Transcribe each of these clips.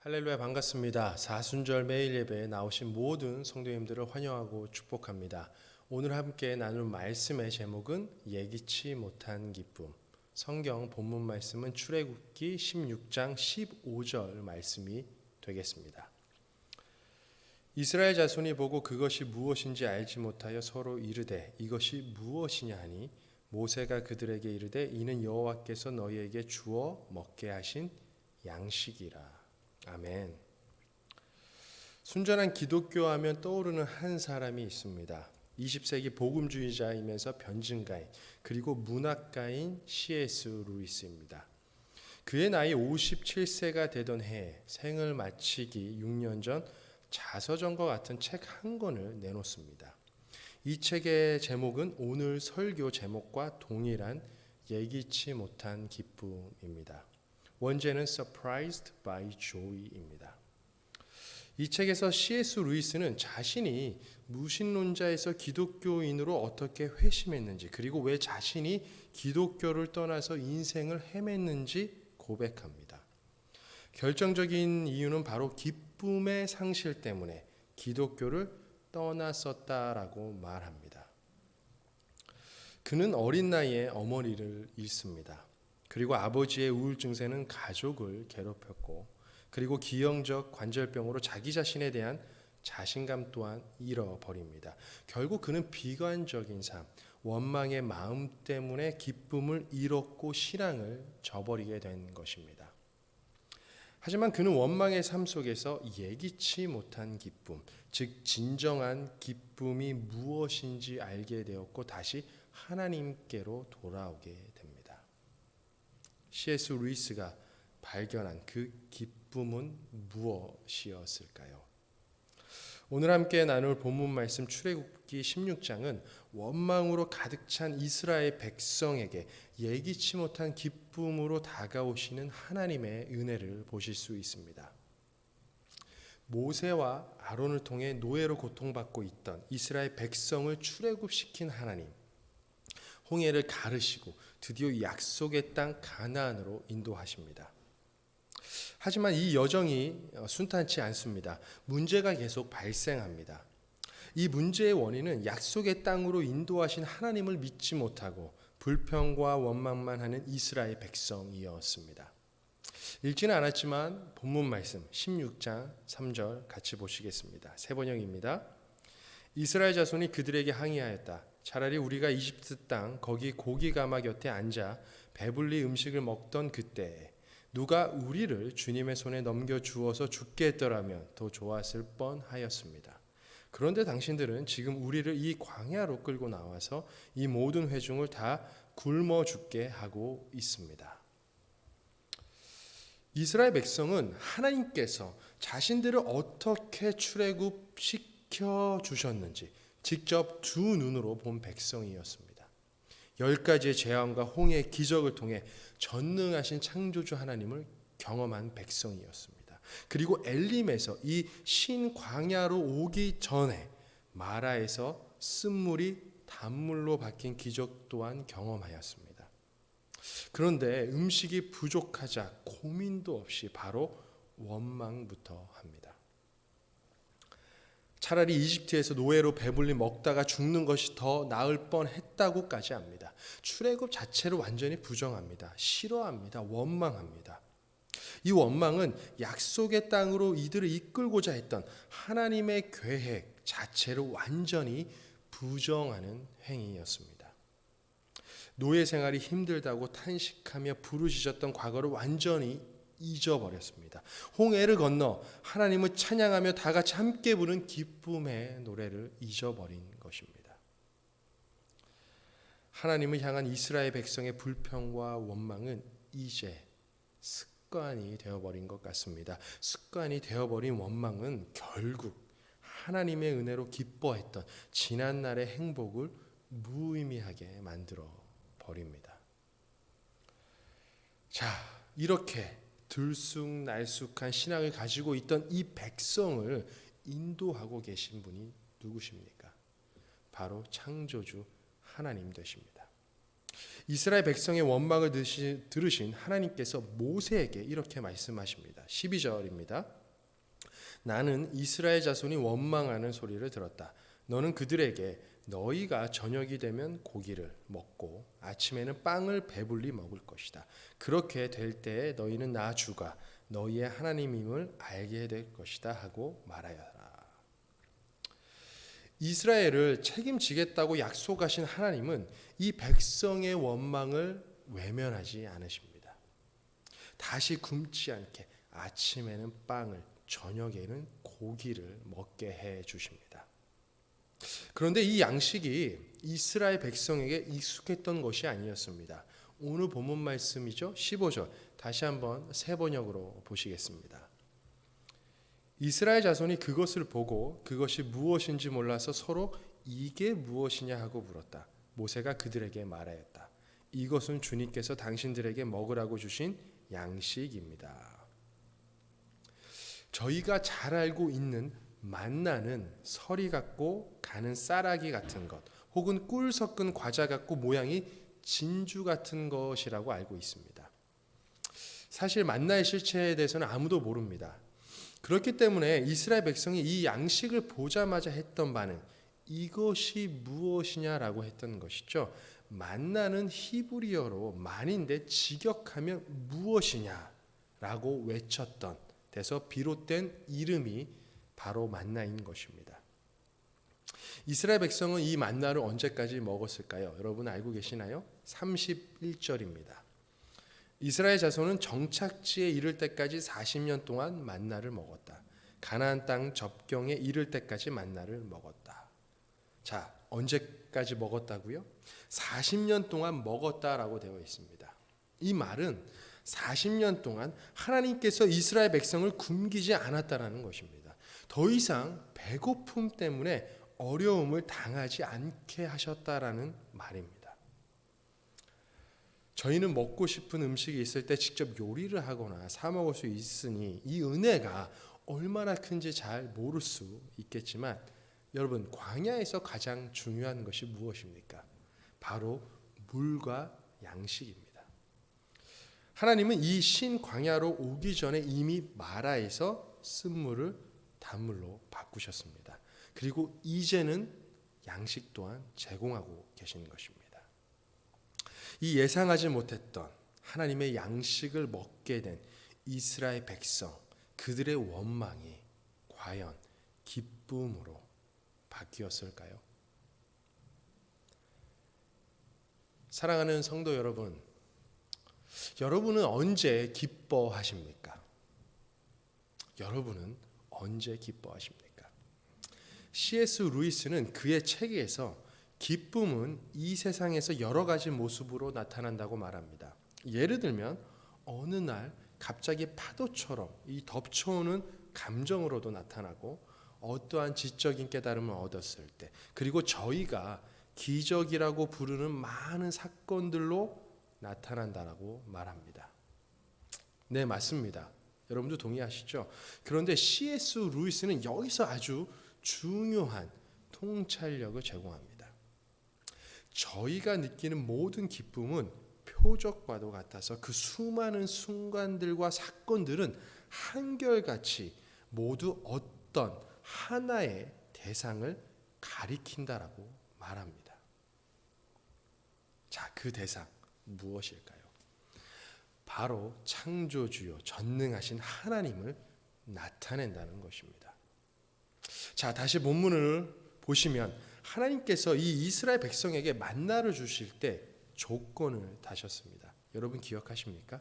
할렐루야, 반갑습니다. 사순절 매일 예배에 나오신 모든 성도님들을 환영하고 축복합니다. 오늘 함께 나눌 말씀의 제목은 예기치 못한 기쁨. 성경 본문 말씀은 출애굽기 16장 15절 말씀이 되겠습니다. 이스라엘 자손이 보고 그것이 무엇인지 알지 못하여 서로 이르되 이것이 무엇이냐 하니 모세가 그들에게 이르되 이는 여호와께서 너희에게 주어 먹게 하신 양식이라. 아멘. 순전한 기독교 하면 떠오르는 한 사람이 있습니다. 20세기 복음주의자이면서 변증가인 그리고 문학가인 C.S. 루이스입니다. 그의 나이 57세가 되던 해에 생을 마치기 6년 전 자서전과 같은 책 한 권을 내놓습니다. 이 책의 제목은 오늘 설교 제목과 동일한 예기치 못한 기쁨입니다. 원제는 Surprised by Joy입니다. 이 책에서 C.S. 루이스는 자신이 무신론자에서 기독교인으로 어떻게 회심했는지 그리고 왜 자신이 기독교를 떠나서 인생을 헤맸는지 고백합니다. 결정적인 이유는 바로 기쁨의 상실 때문에 기독교를 떠났었다라고 말합니다. 그는 어린 나이에 어머니를 잃습니다. 그리고 아버지의 우울 증세는 가족을 괴롭혔고 그리고 기형적 관절병으로 자기 자신에 대한 자신감 또한 잃어버립니다. 결국 그는 비관적인 삶, 원망의 마음 때문에 기쁨을 잃었고 신앙을 저버리게 된 것입니다. 하지만 그는 원망의 삶 속에서 예기치 못한 기쁨, 즉 진정한 기쁨이 무엇인지 알게 되었고 다시 하나님께로 돌아오게 됩니다. C.S. 루이스가 발견한 그 기쁨은 무엇이었을까요? 오늘 함께 나눌 본문 말씀 출애굽기 16장은 원망으로 가득 찬 이스라엘 백성에게 예기치 못한 기쁨으로 다가오시는 하나님의 은혜를 보실 수 있습니다. 모세와 아론을 통해 노예로 고통받고 있던 이스라엘 백성을 출애굽시킨 하나님, 홍해를 가르시고 드디어 약속의 땅 가나안으로 인도하십니다. 하지만 이 여정이 순탄치 않습니다. 문제가 계속 발생합니다. 이 문제의 원인은 약속의 땅으로 인도하신 하나님을 믿지 못하고 불평과 원망만 하는 이스라엘 백성이었습니다. 읽지는 않았지만 본문 말씀 16장 3절 같이 보시겠습니다. 새 번역입니다. 이스라엘 자손이 그들에게 항의하였다. 차라리 우리가 이집트 땅 거기 고기 가마 곁에 앉아 배불리 음식을 먹던 그때에 누가 우리를 주님의 손에 넘겨주어서 죽게 했더라면 더 좋았을 뻔하였습니다. 그런데 당신들은 지금 우리를 이 광야로 끌고 나와서 이 모든 회중을 다 굶어 죽게 하고 있습니다. 이스라엘 백성은 하나님께서 자신들을 어떻게 출애굽시켜 주셨는지 직접 두 눈으로 본 백성이었습니다. 10가지의 재앙과 홍해의 기적을 통해 전능하신 창조주 하나님을 경험한 백성이었습니다. 그리고 엘림에서 이 신광야로 오기 전에 마라에서 쓴물이 단물로 바뀐 기적 또한 경험하였습니다. 그런데 음식이 부족하자 고민도 없이 바로 원망부터 합니다. 차라리 이집트에서 노예로 배불리 먹다가 죽는 것이 더 나을 뻔했다고까지 합니다. 출애굽 자체를 완전히 부정합니다. 싫어합니다. 원망합니다. 이 원망은 약속의 땅으로 이들을 이끌고자 했던 하나님의 계획 자체를 완전히 부정하는 행위였습니다. 노예 생활이 힘들다고 탄식하며 부르짖었던 과거를 완전히 잊어버렸습니다. 홍해를 건너 하나님을 찬양하며 다 같이 함께 부른 기쁨의 노래를 잊어버린 것입니다. 하나님을 향한 이스라엘 백성의 불평과 원망은 이제 습관이 되어버린 것 같습니다. 습관이 되어버린 원망은 결국 하나님의 은혜로 기뻐했던 지난날의 행복을 무의미하게 만들어 버립니다. 자, 이렇게 들쑥날쑥한 신앙을 가지고 있던 이 백성을 인도하고 계신 분이 누구십니까? 바로 창조주 하나님 되십니다. 이스라엘 백성의 원망을 들으신 하나님께서 모세에게 이렇게 말씀하십니다. 12절입니다. 나는 이스라엘 자손이 원망하는 소리를 들었다. 너는 그들에게 너희가 저녁이 되면 고기를 먹고 아침에는 빵을 배불리 먹을 것이다. 그렇게 될 때에 너희는 나 주가 너희의 하나님임을 알게 될 것이다 하고 말하여라. 이스라엘을 책임지겠다고 약속하신 하나님은 이 백성의 원망을 외면하지 않으십니다. 다시 굶지 않게 아침에는 빵을, 저녁에는 고기를 먹게 해 주십니다. 그런데 이 양식이 이스라엘 백성에게 익숙했던 것이 아니었습니다. 오늘 본문 말씀이죠. 15절 다시 한번 새 번역으로 보시겠습니다. 이스라엘 자손이 그것을 보고 그것이 무엇인지 몰라서 서로 이게 무엇이냐 하고 물었다. 모세가 그들에게 말하였다. 이것은 주님께서 당신들에게 먹으라고 주신 양식입니다. 저희가 잘 알고 있는 만나는 서리 같고 가는 쌀아기 같은 것 혹은 꿀 섞은 과자 같고 모양이 진주 같은 것이라고 알고 있습니다. 사실 만나의 실체에 대해서는 아무도 모릅니다. 그렇기 때문에 이스라엘 백성이 이 양식을 보자마자 했던 반응, 이것이 무엇이냐라고 했던 것이죠. 만나는 히브리어로 만인데 직역하면 무엇이냐라고 외쳤던 데서 비롯된 이름이 바로 만나인 것입니다. 이스라엘 백성은 이 만나를 언제까지 먹었을까요? 여러분 알고 계시나요? 31절입니다. 이스라엘 자손은 정착지에 이를 때까지 40년 동안 만나를 먹었다. 가나안 땅 접경에 이를 때까지 만나를 먹었다. 자, 언제까지 먹었다고요? 40년 동안 먹었다라고 되어 있습니다. 이 말은 40년 동안 하나님께서 이스라엘 백성을 굶기지 않았다라는 것입니다. 더 이상 배고픔 때문에 어려움을 당하지 않게 하셨다라는 말입니다. 저희는 먹고 싶은 음식이 있을 때 직접 요리를 하거나 사 먹을 수 있으니 이 은혜가 얼마나 큰지 잘 모를 수 있겠지만 여러분, 광야에서 가장 중요한 것이 무엇입니까? 바로 물과 양식입니다. 하나님은 이 신광야로 오기 전에 이미 마라에서 쓴물을 단물로 바꾸셨습니다. 그리고 이제는 양식 또한 제공하고 계시는 것입니다. 이 예상하지 못했던 하나님의 양식을 먹게 된 이스라엘 백성, 그들의 원망이 과연 기쁨으로 바뀌었을까요? 사랑하는 성도 여러분, 여러분은 언제 기뻐하십니까? 여러분은 언제 기뻐하십니까? C.S. 루이스는 그의 책에서 기쁨은 이 세상에서 여러 가지 모습으로 나타난다고 말합니다. 예를 들면 어느 날 갑자기 파도처럼 이 덮쳐오는 감정으로도 나타나고 어떠한 지적인 깨달음을 얻었을 때, 그리고 저희가 기적이라고 부르는 많은 사건들로 나타난다라고 말합니다. 네, 맞습니다. 여러분도 동의하시죠? 그런데 C.S. 루이스는 여기서 아주 중요한 통찰력을 제공합니다. 저희가 느끼는 모든 기쁨은 표적과도 같아서 그 수많은 순간들과 사건들은 한결같이 모두 어떤 하나의 대상을 가리킨다라고 말합니다. 자, 그 대상 무엇일까요? 바로 창조주요 전능하신 하나님을 나타낸다는 것입니다. 자, 다시 본문을 보시면 하나님께서 이 이스라엘 백성에게 만나를 주실 때 조건을 다셨습니다. 여러분 기억하십니까?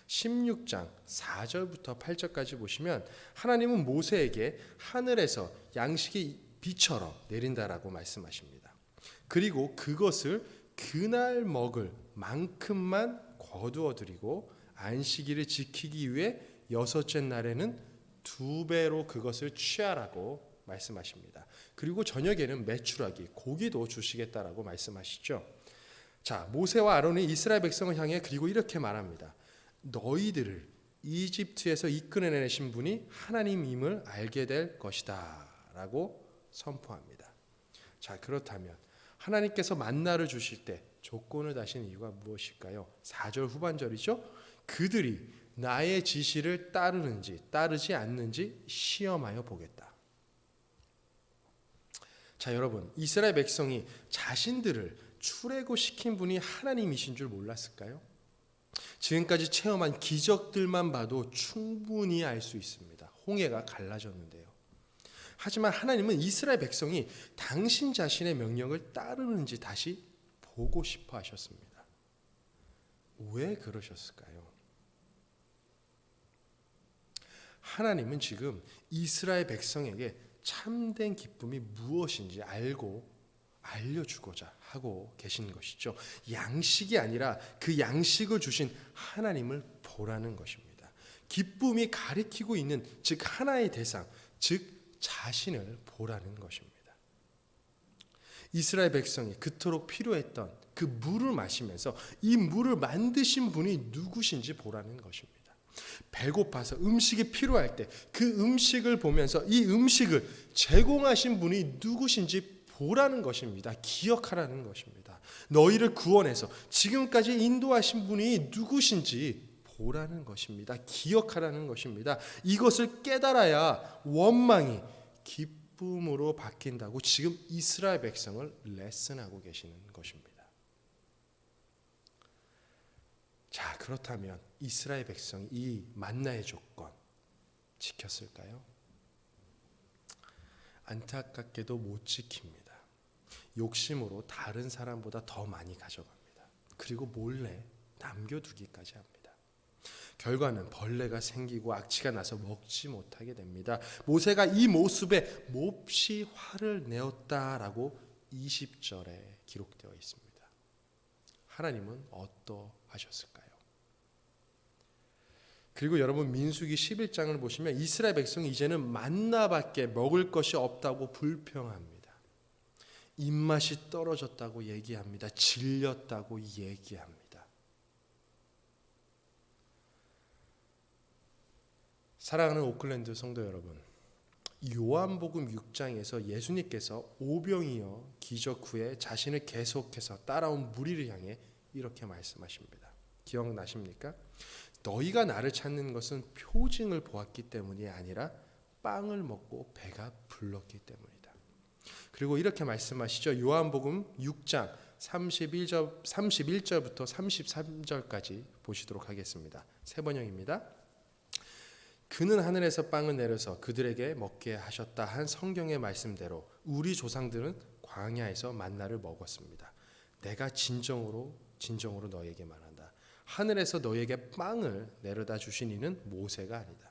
16장 4절부터 8절까지 보시면 하나님은 모세에게 하늘에서 양식이 비처럼 내린다라고 말씀하십니다. 그리고 그것을 그날 먹을 만큼만 거두어 드리고 안식일을 지키기 위해 여섯째 날에는 2배로 그것을 취하라고 말씀하십니다. 그리고 저녁에는 메추라기, 고기도 주시겠다라고 말씀하시죠. 자, 모세와 아론이 이스라엘 백성을 향해 그리고 이렇게 말합니다. 너희들을 이집트에서 이끌어내신 분이 하나님임을 알게 될 것이다 라고 선포합니다. 자, 그렇다면 하나님께서 만나를 주실 때 조건을 다신 이유가 무엇일까요? 4절 후반절이죠. 그들이 나의 지시를 따르는지 따르지 않는지 시험하여 보겠다. 자, 여러분, 이스라엘 백성이 자신들을 출애굽시킨 분이 하나님이신 줄 몰랐을까요? 지금까지 체험한 기적들만 봐도 충분히 알 수 있습니다. 홍해가 갈라졌는데요. 하지만 하나님은 이스라엘 백성이 당신 자신의 명령을 따르는지 다시 보고 싶어 하셨습니다. 왜 그러셨을까요? 하나님은 지금 이스라엘 백성에게 참된 기쁨이 무엇인지 알려주고자 하고 계신 것이죠. 양식이 아니라 그 양식을 주신 하나님을 보라는 것입니다. 기쁨이 가리키고 있는 즉 하나의 대상, 즉 자신을 보라는 것입니다. 이스라엘 백성이 그토록 필요했던 그 물을 마시면서 이 물을 만드신 분이 누구신지 보라는 것입니다. 배고파서 음식이 필요할 때 그 음식을 보면서 이 음식을 제공하신 분이 누구신지 보라는 것입니다. 기억하라는 것입니다. 너희를 구원해서 지금까지 인도하신 분이 누구신지 보라는 것입니다. 기억하라는 것입니다. 이것을 깨달아야 원망이 기쁨으로 바뀐다고 지금 이스라엘 백성을 레슨하고 계시는 것입니다. 자, 그렇다면 이스라엘 백성이 이 만나의 조건 지켰을까요? 안타깝게도 못 지킵니다. 욕심으로 다른 사람보다 더 많이 가져갑니다. 그리고 몰래 남겨두기까지 합니다. 결과는 벌레가 생기고 악취가 나서 먹지 못하게 됩니다. 모세가 이 모습에 몹시 화를 내었다라고 20절에 기록되어 있습니다. 하나님은 어떠하셨을까요? 그리고 여러분 민수기 11장을 보시면 이스라엘 백성이 이제는 만나밖에 먹을 것이 없다고 불평합니다. 입맛이 떨어졌다고 얘기합니다. 질렸다고 얘기합니다. 사랑하는 오클랜드 성도 여러분, 요한복음 6장에서 예수님께서 오병이어 기적 후에 자신을 계속해서 따라온 무리를 향해 이렇게 말씀하십니다. 기억나십니까? 너희가 나를 찾는 것은 표징을 보았기 때문이 아니라 빵을 먹고 배가 불렀기 때문이다. 그리고 이렇게 말씀하시죠. 요한복음 6장 31절부터 33절까지 보시도록 하겠습니다. 세 번역입니다. 그는 하늘에서 빵을 내려서 그들에게 먹게 하셨다 한 성경의 말씀대로 우리 조상들은 광야에서 만나를 먹었습니다. 내가 진정으로 너에게 말한다. 하늘에서 너에게 빵을 내려다 주신 이는 모세가 아니다.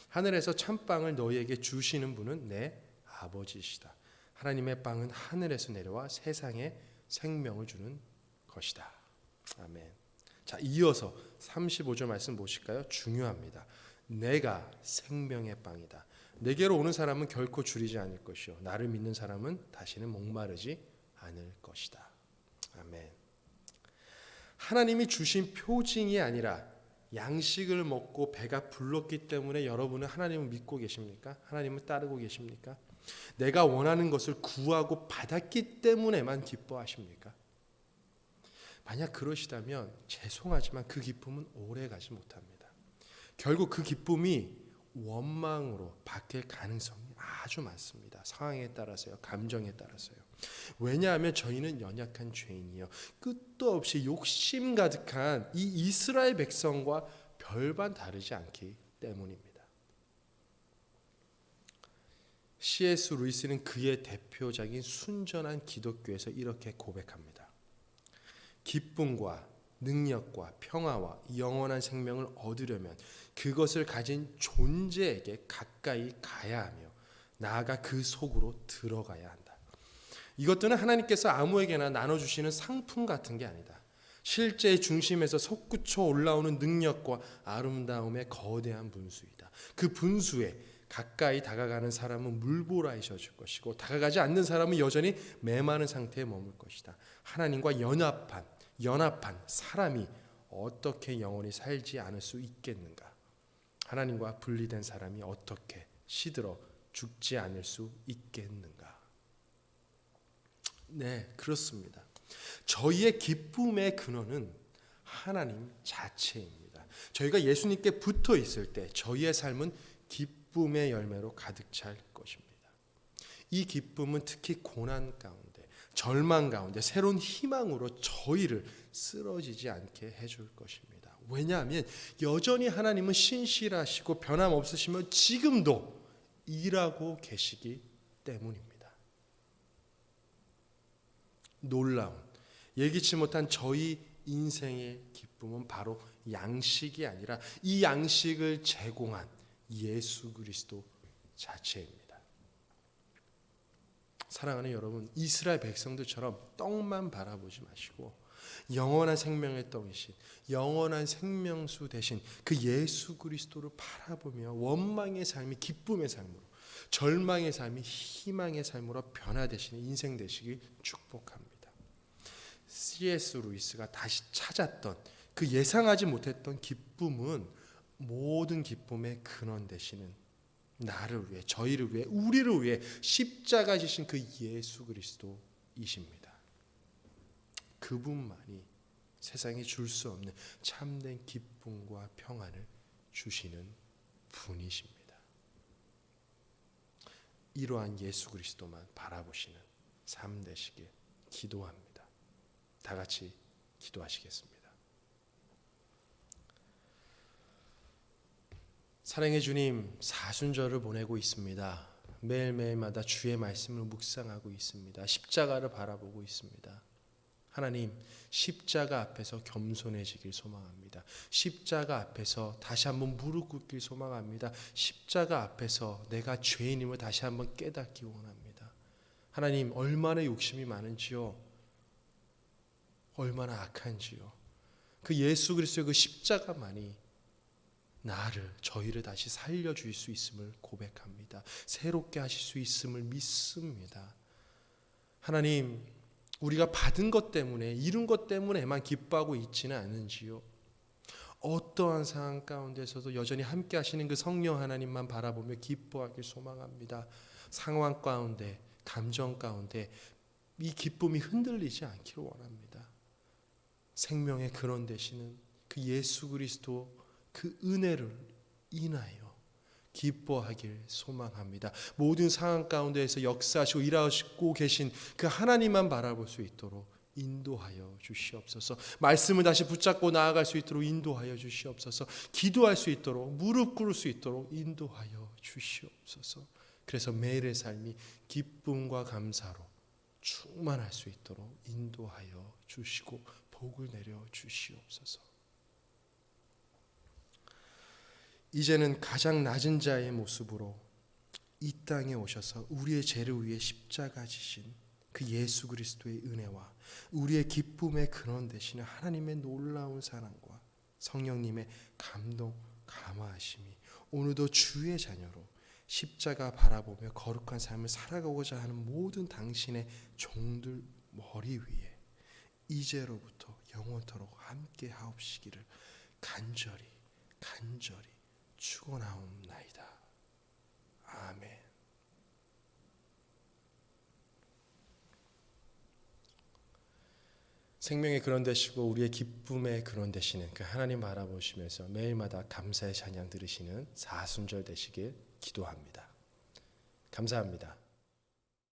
하늘에서 참빵을 너희에게 주시는 분은 내 아버지시다. 하나님의 빵은 하늘에서 내려와 세상에 생명을 주는 것이다. 아멘. 자, 이어서 35절 말씀 보실까요? 중요합니다. 내가 생명의 빵이다. 내게로 오는 사람은 결코 줄이지 않을 것이요 나를 믿는 사람은 다시는 목마르지 않을 것이다. 아멘. 하나님이 주신 표징이 아니라 양식을 먹고 배가 불렀기 때문에 여러분은 하나님을 믿고 계십니까? 하나님을 따르고 계십니까? 내가 원하는 것을 구하고 받았기 때문에만 기뻐하십니까? 만약 그러시다면 죄송하지만 그 기쁨은 오래가지 못합니다. 결국 그 기쁨이 원망으로 바뀔 가능성이 아주 많습니다. 상황에 따라서요, 감정에 따라서요. 왜냐하면 저희는 연약한 죄인이요, 끝도 없이 욕심 가득한 이 이스라엘 백성과 별반 다르지 않기 때문입니다. C.S. 루이스는 그의 대표적인 순전한 기독교에서 이렇게 고백합니다. 기쁨과 능력과 평화와 영원한 생명을 얻으려면 그것을 가진 존재에게 가까이 가야 하며 나아가 그 속으로 들어가야 한다. 이것들은 하나님께서 아무에게나 나눠주시는 상품 같은 게 아니다. 실제의 중심에서 솟구쳐 올라오는 능력과 아름다움의 거대한 분수이다. 그 분수에 가까이 다가가는 사람은 물보라해질 것이고 다가가지 않는 사람은 여전히 메마른 상태에 머물 것이다. 하나님과 연합한 사람이 어떻게 영원히 살지 않을 수 있겠는가? 하나님과 분리된 사람이 어떻게 시들어 죽지 않을 수 있겠는가? 네, 그렇습니다. 저희의 기쁨의 근원은 하나님 자체입니다. 저희가 예수님께 붙어 있을 때 저희의 삶은 기쁨의 열매로 가득 찰 것입니다. 이 기쁨은 특히 고난 가운데, 절망 가운데 새로운 희망으로 저희를 쓰러지지 않게 해줄 것입니다. 왜냐하면 여전히 하나님은 신실하시고 변함없으시며 지금도 일하고 계시기 때문입니다. 놀라운, 예기치 못한 저희 인생의 기쁨은 바로 양식이 아니라 이 양식을 제공한 예수 그리스도 자체입니다. 사랑하는 여러분, 이스라엘 백성들처럼 떡만 바라보지 마시고 영원한 생명의 떡이신, 영원한 생명수 되신 그 예수 그리스도를 바라보며 원망의 삶이 기쁨의 삶으로, 절망의 삶이 희망의 삶으로 변화되시는 인생 되시길 축복합니다. C.S. 루이스가 다시 찾았던 그 예상하지 못했던 기쁨은 모든 기쁨의 근원 되시는 나를 위해, 저희를 위해, 우리를 위해 십자가 지신 그 예수 그리스도이십니다. 그분만이 세상에 줄 수 없는 참된 기쁨과 평안을 주시는 분이십니다. 이러한 예수 그리스도만 바라보시는 삶 되시길 기도합니다. 다 같이 기도하시겠습니다. 사랑의 주님, 사순절을 보내고 있습니다. 매일매일마다 주의 말씀을 묵상하고 있습니다. 십자가를 바라보고 있습니다. 하나님, 십자가 앞에서 겸손해지길 소망합니다. 십자가 앞에서 다시 한번 무릎 꿇길 소망합니다. 십자가 앞에서 내가 죄인임을 다시 한번 깨닫기 원합니다. 하나님, 얼마나 욕심이 많은지요, 얼마나 악한지요. 그 예수 그리스도의 그 십자가만이 저희를 다시 살려주실 수 있음을 고백합니다. 새롭게 하실 수 있음을 믿습니다. 하나님, 우리가 받은 것 때문에, 이룬 것 때문에만 기뻐하고 있지는 않은지요. 어떠한 상황 가운데서도 여전히 함께 하시는 그 성령 하나님만 바라보며 기뻐하길 소망합니다. 상황 가운데, 감정 가운데 이 기쁨이 흔들리지 않기를 원합니다. 생명의 근원 되시는 그 예수 그리스도 그 은혜를 인하여 기뻐하길 소망합니다. 모든 상황 가운데에서 역사하시고 일하시고 계신 그 하나님만 바라볼 수 있도록 인도하여 주시옵소서. 말씀을 다시 붙잡고 나아갈 수 있도록 인도하여 주시옵소서. 기도할 수 있도록, 무릎 꿇을 수 있도록 인도하여 주시옵소서. 그래서 매일의 삶이 기쁨과 감사로 충만할 수 있도록 인도하여 주시고 복을 내려 주시옵소서. 이제는 가장 낮은 자의 모습으로 이 땅에 오셔서 우리의 죄를 위해 십자가 지신 그 예수 그리스도의 은혜와 우리의 기쁨의 근원 되시는 하나님의 놀라운 사랑과 성령님의 감동, 감화하심이 오늘도 주의 자녀로 십자가 바라보며 거룩한 삶을 살아가고자 하는 모든 당신의 종들 머리 위에 이제로부터 영원토록 함께 하옵시기를 간절히 축원하옵나이다. 아멘. 생명의 근원 되시고 우리의 기쁨의 근원 되시는 그 하나님 바라보시면서 매일마다 감사의 찬양 들으시는 사순절 되시길 기도합니다. 감사합니다.